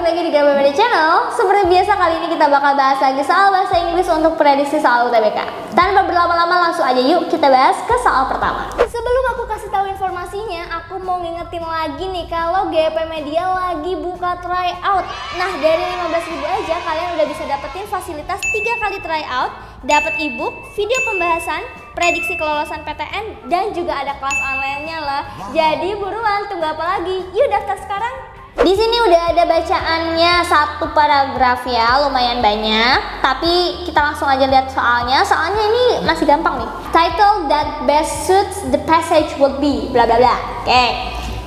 lagi di GBBD Channel. Seperti biasa kali ini kita bakal bahas lagi soal bahasa Inggris untuk prediksi soal UTBK. Tanpa berlama-lama langsung aja yuk kita bahas ke soal pertama. Sebelum aku kasih tahu informasinya, aku mau ngingetin lagi nih kalau GP Media lagi buka tryout. Nah, dari 15.000 aja kalian udah bisa dapetin fasilitas 3 kali tryout, dapat ebook, video pembahasan, prediksi kelolosan PTN, dan juga ada kelas online-nya lah. Jadi buruan, tunggu apa lagi? Yuk daftar sekarang. Di sini udah ada bacaannya satu paragraf ya, lumayan banyak. Tapi kita langsung aja lihat soalnya. Soalnya ini masih gampang nih. Title that best suits the passage would be bla bla bla. Oke.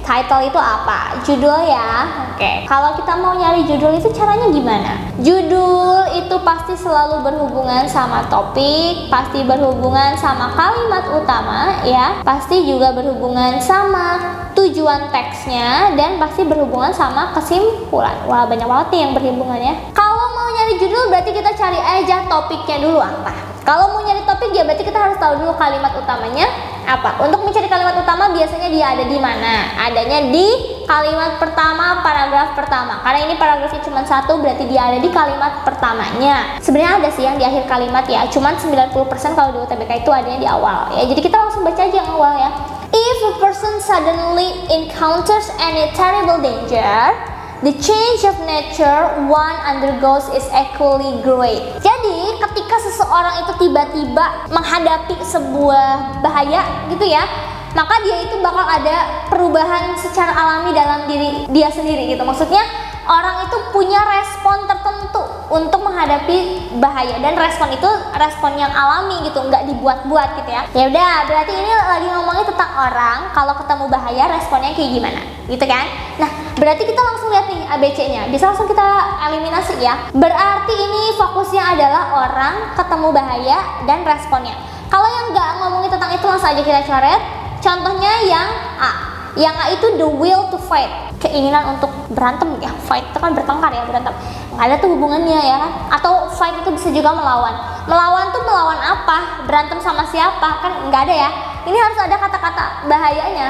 Title itu apa? Judul ya. Oke. Kalau kita mau nyari judul itu caranya gimana? Judul itu pasti selalu berhubungan sama topik, pasti berhubungan sama kalimat utama ya, pasti juga berhubungan sama tujuan teksnya, dan pasti berhubungan sama kesimpulan. Wah, banyak banget nih yang berhubungannya. Kalau mau nyari judul berarti kita cari aja topiknya dulu apa. Kalau mau nyari topik ya berarti kita harus tahu dulu kalimat utamanya apa. Untuk mencari kalimat utama biasanya dia ada di mana? Adanya di kalimat pertama, paragraf pertama. Karena ini paragrafnya cuma satu, berarti dia ada di kalimat pertamanya. Sebenarnya ada sih yang di akhir kalimat ya, cuman 90% kalau di UTBK itu adanya di awal ya. Jadi kita langsung baca aja yang awal ya. If a person suddenly encounters any terrible danger, the change of nature one undergoes is equally great. Jadi ketika seseorang itu tiba-tiba menghadapi sebuah bahaya gitu ya, maka dia itu bakal ada perubahan secara alami dalam diri dia sendiri gitu. Maksudnya orang itu punya respon tertentu untuk menghadapi bahaya, dan respon itu respon yang alami gitu, nggak dibuat-buat gitu ya. Ya udah, berarti ini lagi ngomongin tentang orang kalau ketemu bahaya responnya kayak gimana gitu kan. Nah, berarti kita langsung lihat nih ABC-nya. Bisa langsung kita eliminasi ya. Berarti ini fokusnya adalah orang ketemu bahaya dan responnya. Kalau yang nggak ngomongin tentang itu langsung aja kita coret. Contohnya yang A. Yang A itu the will to fight, keinginan untuk berantem ya. Fight itu kan bertengkar ya, berantem. Nggak ada tuh hubungannya ya kan. Atau fight itu bisa juga melawan. Melawan tuh melawan apa? Berantem sama siapa? Kan nggak ada ya. Ini harus ada kata-kata bahayanya.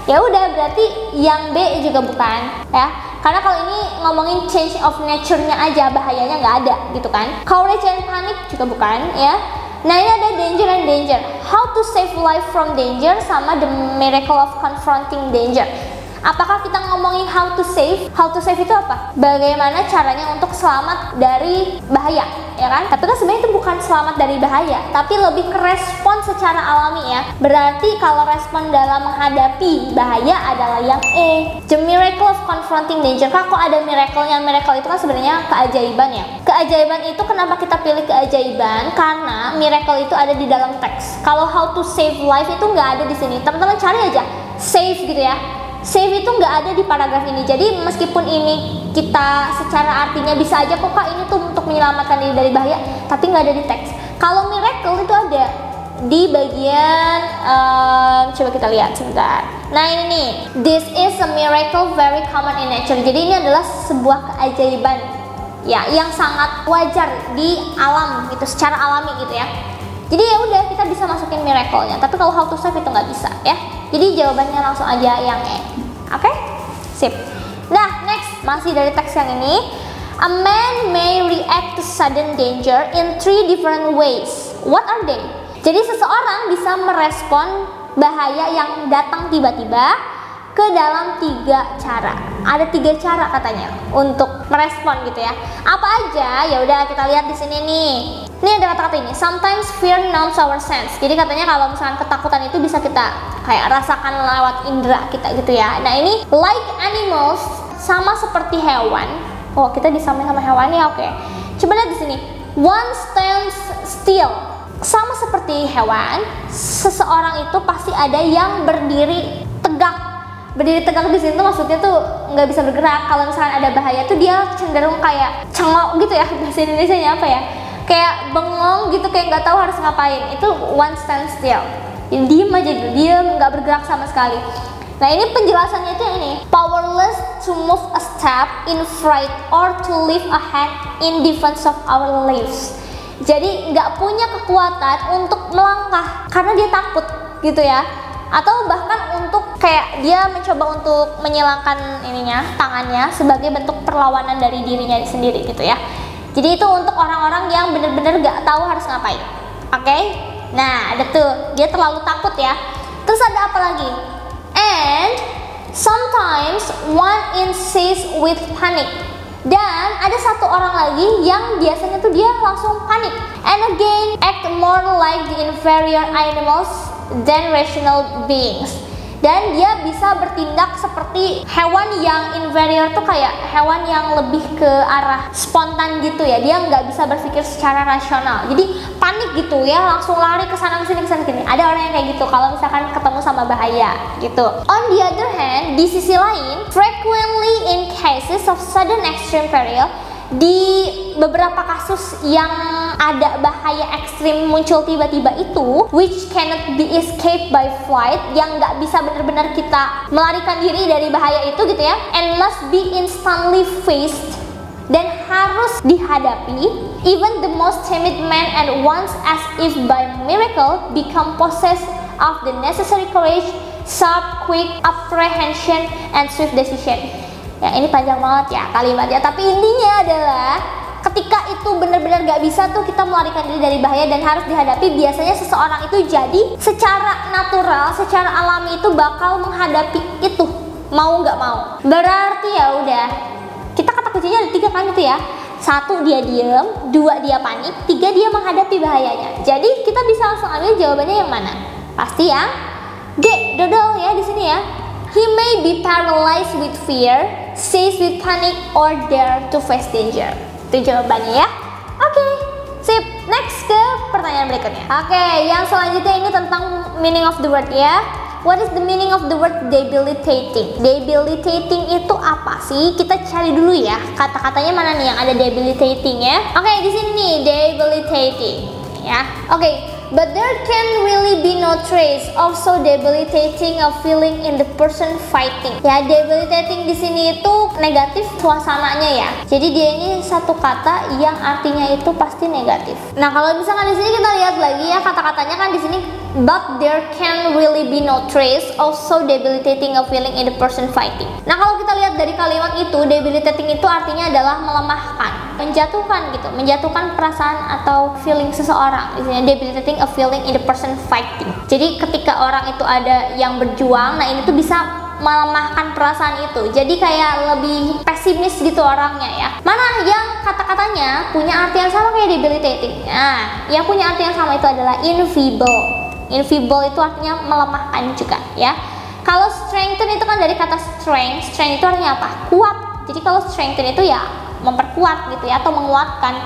Ya udah, berarti yang B juga bukan ya. Karena kalau ini ngomongin change of nature-nya aja, bahayanya nggak ada gitu kan. Courage and panic juga bukan ya. Nah, ini ada danger and danger. How to save life from danger sama the miracle of confronting danger. Apakah kita ngomongin how to save? How to save itu apa? Bagaimana caranya untuk selamat dari bahaya, ya kan? Tapi kan sebenarnya itu bukan selamat dari bahaya, tapi lebih ke respon secara alami ya. Berarti kalau respon dalam menghadapi bahaya adalah yang E, the miracle of confronting danger. Kok ada miracle-nya? Miracle itu kan sebenarnya keajaiban ya. Keajaiban itu kenapa kita pilih keajaiban? Karena miracle itu ada di dalam teks. Kalau how to save life itu nggak ada di sini. Teman-teman cari aja save gitu ya. Save itu nggak ada di paragraf ini. Jadi meskipun ini kita secara artinya bisa aja kok Kak ini tuh untuk menyelamatkan diri dari bahaya, tapi nggak ada di teks. Kalau miracle itu ada di bagian coba kita lihat sebentar. Nah ini nih, this is a miracle very common in nature. Jadi ini adalah sebuah keajaiban ya yang sangat wajar di alam gitu, secara alami gitu ya. Jadi ya udah, kita bisa masukin miracle-nya. Tapi kalau how to save itu nggak bisa ya. Jadi jawabannya langsung aja yang E. Oke? Sip. Nah, next masih dari teks yang ini. A man may react to sudden danger in 3 different ways. What are they? Jadi seseorang bisa merespon bahaya yang datang tiba-tiba ke dalam 3 cara. Ada 3 cara katanya untuk merespon gitu ya. Apa aja? Ya udah kita lihat di sini nih. Ini ada kata-kata ini. Sometimes fear numbs our sense. Jadi katanya kalau misalkan ketakutan itu bisa kita kayak rasakan lewat indera kita gitu ya. Nah ini like animals, sama seperti hewan. Oh, kita disamain sama hewan ya, oke. Coba lihat di sini. One stands still. Sama seperti hewan, seseorang itu pasti ada yang berdiri tegak. Berdiri tegak di sini tuh maksudnya tuh nggak bisa bergerak. Kalau misalkan ada bahaya tuh dia cenderung kayak cengok gitu ya, bahasa Indonesianya apa ya? Kayak bengong gitu, kayak nggak tahu harus ngapain. Itu one stand still. Jadi diem aja dulu, diem, nggak bergerak sama sekali. Nah ini penjelasannya itu yang ini. Powerless to move a step in fright or to lift a hand in defense of our lives. Jadi nggak punya kekuatan untuk melangkah karena dia takut gitu ya. Atau bahkan untuk kayak dia mencoba untuk menyilangkan tangannya sebagai bentuk perlawanan dari dirinya sendiri gitu ya. Jadi itu untuk orang-orang yang bener-bener gak tahu harus ngapain. Oke? Nah, ada tuh, dia terlalu takut ya. Terus ada apa lagi? And sometimes one insists with panic. Dan ada satu orang lagi yang biasanya tuh dia langsung panik. And again, act more like the inferior animals than rational beings. Dan dia bisa bertindak seperti hewan yang inferior tuh kayak hewan yang lebih ke arah spontan gitu ya. Dia nggak bisa berpikir secara rasional. Jadi panik gitu ya, langsung lari ke sana ke sini. Ada orang yang kayak gitu kalau misalkan ketemu sama bahaya gitu. On the other hand, di sisi lain, frequently in cases of sudden extreme peril, di beberapa kasus yang ada bahaya ekstrim muncul tiba-tiba itu, which cannot be escaped by flight, yang nggak bisa benar-benar kita melarikan diri dari bahaya itu gitu ya, and must be instantly faced, dan harus dihadapi, even the most timid man at once as if by miracle become possessed of the necessary courage, sharp, quick apprehension, and swift decision. Ya, ini panjang banget ya kalimatnya, tapi intinya adalah ketika itu benar-benar gak bisa tuh kita melarikan diri dari bahaya dan harus dihadapi, biasanya seseorang itu jadi secara natural, secara alami itu bakal menghadapi itu, mau gak mau. Berarti ya udah, kita kata kuncinya ada 3 kan itu ya. 1 dia diem, 2 dia panik, 3 dia menghadapi bahayanya. Jadi kita bisa langsung ambil jawabannya yang mana? Pasti yang D, dodol ya di sini ya. He may be paralyzed with fear, seized with panic, or dare to face danger. Itu jawabannya ya. Oke, sip. Next ke pertanyaan berikutnya. Oke, yang selanjutnya ini tentang meaning of the word ya. What is the meaning of the word debilitating? Debilitating itu apa sih? Kita cari dulu ya. Kata-katanya mana nih yang ada debilitating ya? Oke, di sini nih debilitating ya. Oke. But there can really be no trace of so debilitating a feeling in the person fighting. Ya, debilitating di sini itu negatif suasananya ya. Jadi dia ini satu kata yang artinya itu pasti negatif. Nah, kalau misalkan di sini kita lihat lagi ya, kata-katanya kan di sini but there can really be no trace of so debilitating a feeling in the person fighting. Nah, kalau kita lihat dari kalimat itu, debilitating itu artinya adalah melemahkan, menjatuhkan gitu, menjatuhkan perasaan atau feeling seseorang. Di sini debilitating a feeling in the person fighting. Jadi ketika orang itu ada yang berjuang, nah ini tuh bisa melemahkan perasaan itu. Jadi kayak lebih pesimis gitu orangnya ya. Mana yang kata-katanya punya arti yang sama kayak debilitating. Nah, yang punya arti yang sama itu adalah infeeble. Infeeble itu artinya melemahkan juga ya. Kalau strengthen itu kan dari kata strength. Strength itu artinya apa? Kuat. Jadi kalau strengthen itu ya memperkuat gitu ya, atau menguatkan.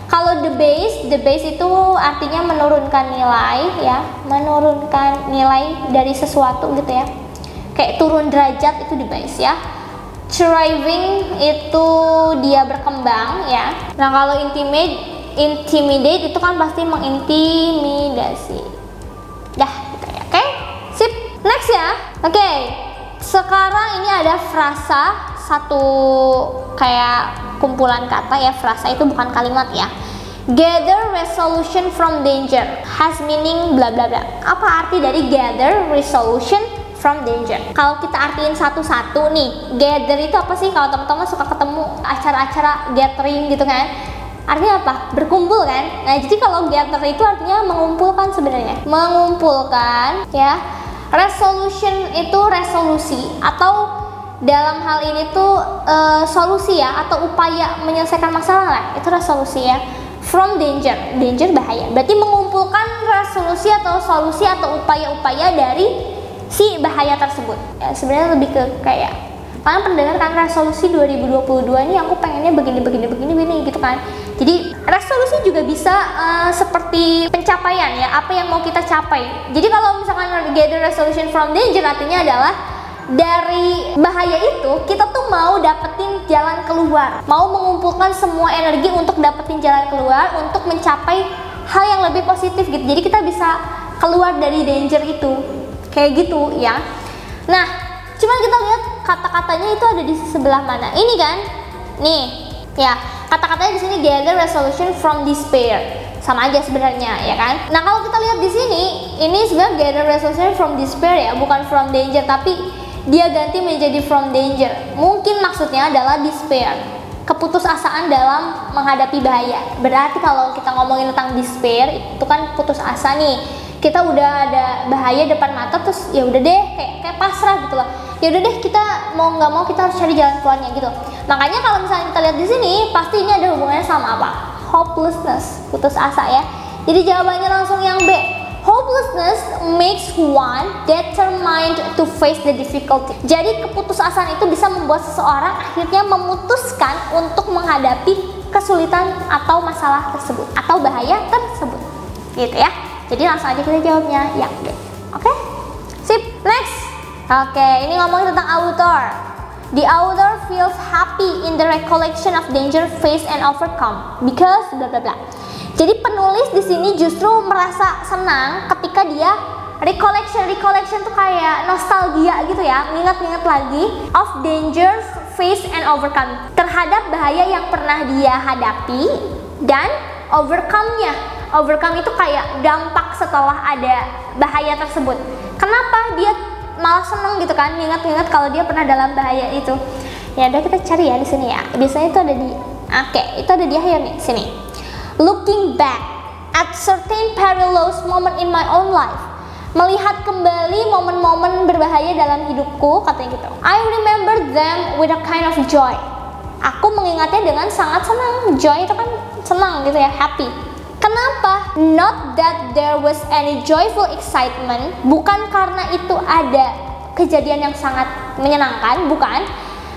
Kalau the base itu artinya menurunkan nilai ya, menurunkan nilai dari sesuatu gitu ya. Kayak turun derajat itu the base ya. Thriving itu dia berkembang ya. Nah, kalau intimidate itu kan pasti mengintimidasi. Dah gitu ya. Oke? Sip. Next ya. Oke. Sekarang ini ada frasa, satu kayak kumpulan kata ya, frasa itu bukan kalimat ya. Gather resolution from danger has meaning bla bla bla. Apa arti dari gather resolution from danger? Kalau kita artiin satu-satu nih, gather itu apa sih? Kalau teman-teman suka ketemu acara-acara gathering gitu kan, artinya apa? Berkumpul kan? Nah, jadi kalau gather itu artinya mengumpulkan sebenarnya, mengumpulkan ya. Resolution itu resolusi, atau dalam hal ini tuh solusi ya, atau upaya menyelesaikan masalah lah, itu resolusi ya. From danger, danger bahaya, berarti mengumpulkan resolusi atau solusi atau upaya-upaya dari si bahaya tersebut ya. Sebenarnya lebih ke kayak kalian pernah dengar kan resolusi 2022 ini aku pengennya begini gitu kan. Jadi resolusi juga bisa seperti pencapaian ya, apa yang mau kita capai. Jadi kalau misalkan gather resolution from danger artinya adalah dari bahaya itu kita tuh mau dapetin jalan keluar, mau mengumpulkan semua energi untuk dapetin jalan keluar, untuk mencapai hal yang lebih positif gitu. Jadi kita bisa keluar dari danger itu, kayak gitu ya. Nah, cuman kita lihat kata-katanya itu ada di sebelah mana. Ini kan, nih ya, kata-katanya di sini gather resolution from despair. sama aja sebenarnya, ya kan? Nah, kalau kita lihat di sini, ini sebenarnya gather resolution from despair ya, bukan from danger, tapi dia ganti menjadi from danger. Mungkin maksudnya adalah despair, keputusasaan dalam menghadapi bahaya. Berarti kalau kita ngomongin tentang despair, itu kan putus asa nih. Kita udah ada bahaya depan mata, terus ya udah deh, kayak pasrah gitu loh. Ya udah deh, kita mau nggak mau kita harus cari jalan keluarnya gitu. Makanya kalau misalnya kita lihat di sini, pasti ini ada hubungannya sama apa? Hopelessness, putus asa ya. Jadi jawabannya langsung yang B. Hopelessness makes one determined to face the difficulty. Jadi keputusasaan itu bisa membuat seseorang akhirnya memutuskan untuk menghadapi kesulitan atau masalah tersebut atau bahaya tersebut. Gitu ya. Jadi langsung aja kita jawabnya yang B. Oke? Sip, next. Oke, ini ngomongin tentang author. The author feels happy in the recollection of danger faced and overcome because bla bla bla. Jadi penulis di sini justru merasa senang ketika dia recollection tuh kayak nostalgia gitu ya, nginget-nginget lagi of dangers faced and overcome, terhadap bahaya yang pernah dia hadapi dan overcome-nya. Overcome itu kayak dampak setelah ada bahaya tersebut. Kenapa dia malah seneng gitu kan, ingat-ingat kalau dia pernah dalam bahaya itu. Ya udah, kita cari ya di sini ya. Biasanya itu ada di itu ada di akhir nih, sini. Looking back at certain perilous moment in my own life. Melihat kembali momen-momen berbahaya dalam hidupku, katanya gitu. I remember them with a kind of joy. Aku mengingatnya dengan sangat senang. Joy itu kan senang gitu ya, happy. Kenapa? Not that there was any joyful excitement, bukan karena itu ada kejadian yang sangat menyenangkan, bukan.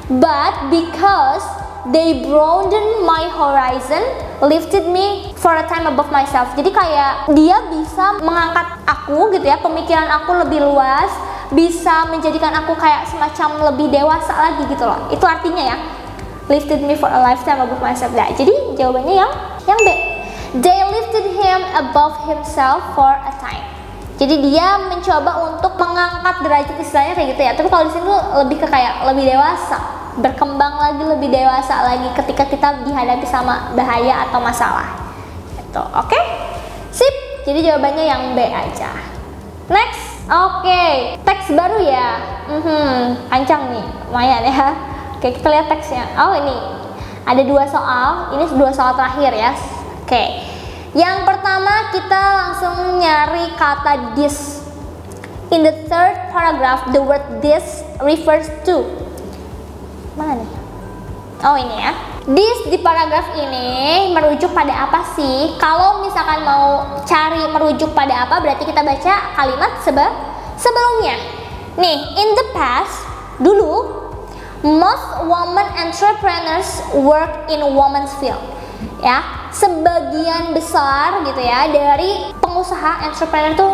But because they broadened my horizon, lifted me for a time above myself. Jadi kayak dia bisa mengangkat aku gitu ya, pemikiran aku lebih luas, bisa menjadikan aku kayak semacam lebih dewasa lagi gitu loh. Itu artinya ya, lifted me for a lifetime above myself. Nah, jadi jawabannya yang B. They lifted him above himself for a time. Jadi dia mencoba untuk mengangkat derajat, istilahnya kayak gitu ya. Tapi kalau di sini tuh lebih ke kayak lebih dewasa, berkembang lagi, lebih dewasa lagi ketika kita dihadapi sama bahaya atau masalah. Gitu. Oke? Sip. Jadi jawabannya yang B aja. Next. Oke, teks baru ya. Panjang nih, lumayan ya. Oke, kita lihat teksnya. Oh, ini ada 2 soal. Ini 2 soal terakhir ya. Oke, yang pertama kita langsung nyari kata this. In the third paragraph, the word this refers to. Mana nih? Oh, ini ya. This di paragraf ini merujuk pada apa sih? Kalau misalkan mau cari merujuk pada apa, berarti kita baca kalimat sebelumnya. Nih, in the past, dulu, most women entrepreneurs work in women's field. Ya, sebagian besar gitu ya dari pengusaha, entrepreneur tuh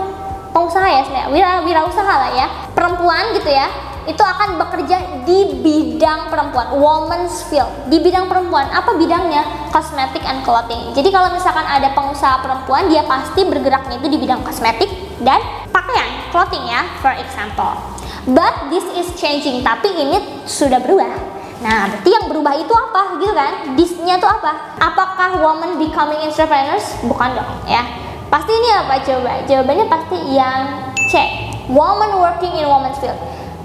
pengusaha ya sebenarnya, wirausaha lah ya, perempuan gitu ya, itu akan bekerja di bidang perempuan, women's field, di bidang perempuan. Apa bidangnya? Cosmetic and clothing. Jadi kalau misalkan ada pengusaha perempuan, dia pasti bergeraknya itu di bidang kosmetik dan pakaian, clothing ya, for example. But this is changing, tapi ini sudah berubah. Nah, berarti yang berubah itu apa gitu kan? This-nya tuh apa? Apakah women becoming entrepreneurs? Bukan dong ya. Pasti ini apa coba? Jawabannya pasti yang C. Woman working in women's field.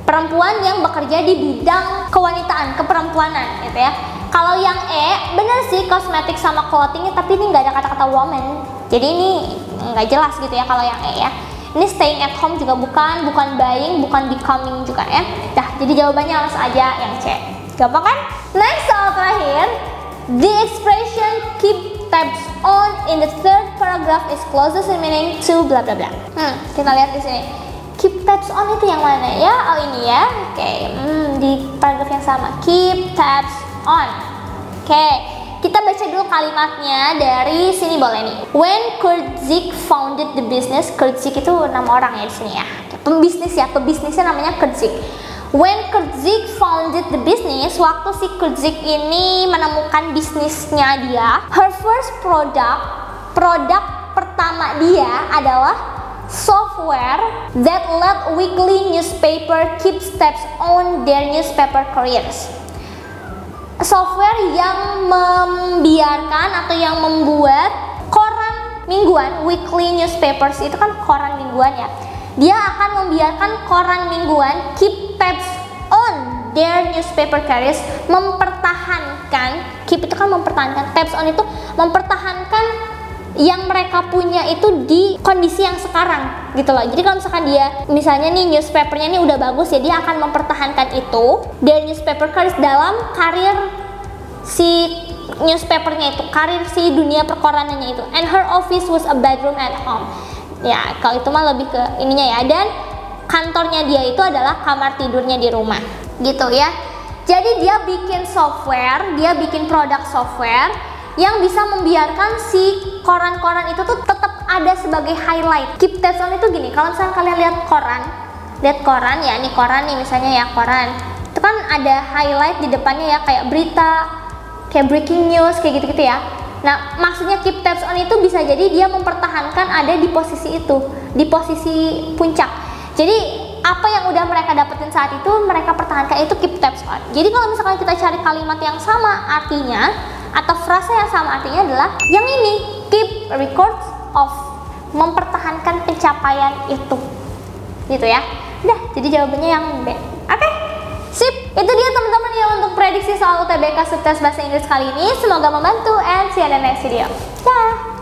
Perempuan yang bekerja di bidang kewanitaan, keperempuanan gitu ya. Kalau yang E, bener sih cosmetic sama clothing, tapi ini nggak ada kata-kata woman. Jadi ini nggak jelas gitu ya kalau yang E ya. Ini staying at home juga bukan buying, bukan becoming juga ya. Dah, jadi jawabannya langsung aja yang C. Gampang kan? Next soal terakhir, the expression keep tabs on in the third paragraph is closest in meaning to bla bla bla. Kita lihat di sini. Keep tabs on itu yang mana ya? Oh, ini ya. Oke, di paragraf yang sama. Keep tabs on. Oke, kita baca dulu kalimatnya dari sini boleh nih. When Kurt Zick founded the business, Kurt Zick itu nama orang ya di sini ya. Pembisnis ya, pebisnisnya namanya Kurt Zick. When Kurt Zick founded the business, waktu si Kurt Zick ini menemukan bisnisnya dia, her first produk pertama dia adalah software that let weekly newspaper keep tabs on their newspaper careers. Software yang membiarkan atau yang membuat koran mingguan, weekly newspapers itu kan koran mingguan ya. Dia akan membiarkan koran mingguan keep tabs on their newspaper carriers, mempertahankan, keep itu kan mempertahankan, tabs on itu mempertahankan yang mereka punya itu di kondisi yang sekarang gitu loh. Jadi kalau misalkan dia misalnya nih newspapernya ini udah bagus ya, dia akan mempertahankan itu their newspaper carriers dalam karir si newspapernya itu, karir si dunia perkoranannya itu. And her office was a bedroom at home. Ya kalau itu mah lebih ke ininya ya. Dan kantornya dia itu adalah kamar tidurnya di rumah gitu ya. Jadi dia bikin software, dia bikin produk software yang bisa membiarkan si koran-koran itu tuh tetap ada sebagai highlight. Keep tabs on itu gini, kalau misalnya kalian lihat koran ya, ini koran nih misalnya ya, koran itu kan ada highlight di depannya ya, kayak berita, kayak breaking news, kayak gitu-gitu ya. Nah maksudnya keep tabs on itu bisa jadi dia mempertahankan ada di posisi itu, di posisi puncak. Jadi apa yang udah mereka dapetin saat itu mereka pertahankan, itu keep tabs on. Jadi kalau misalkan kita cari kalimat yang sama artinya atau frasa yang sama artinya adalah yang ini, keep records of, mempertahankan pencapaian itu gitu ya. Udah, jadi jawabannya yang B. Oke, sip. Itu dia teman-teman ya untuk prediksi soal UTBK Subtes Bahasa Inggris kali ini. Semoga membantu and see you in the next video. Dah.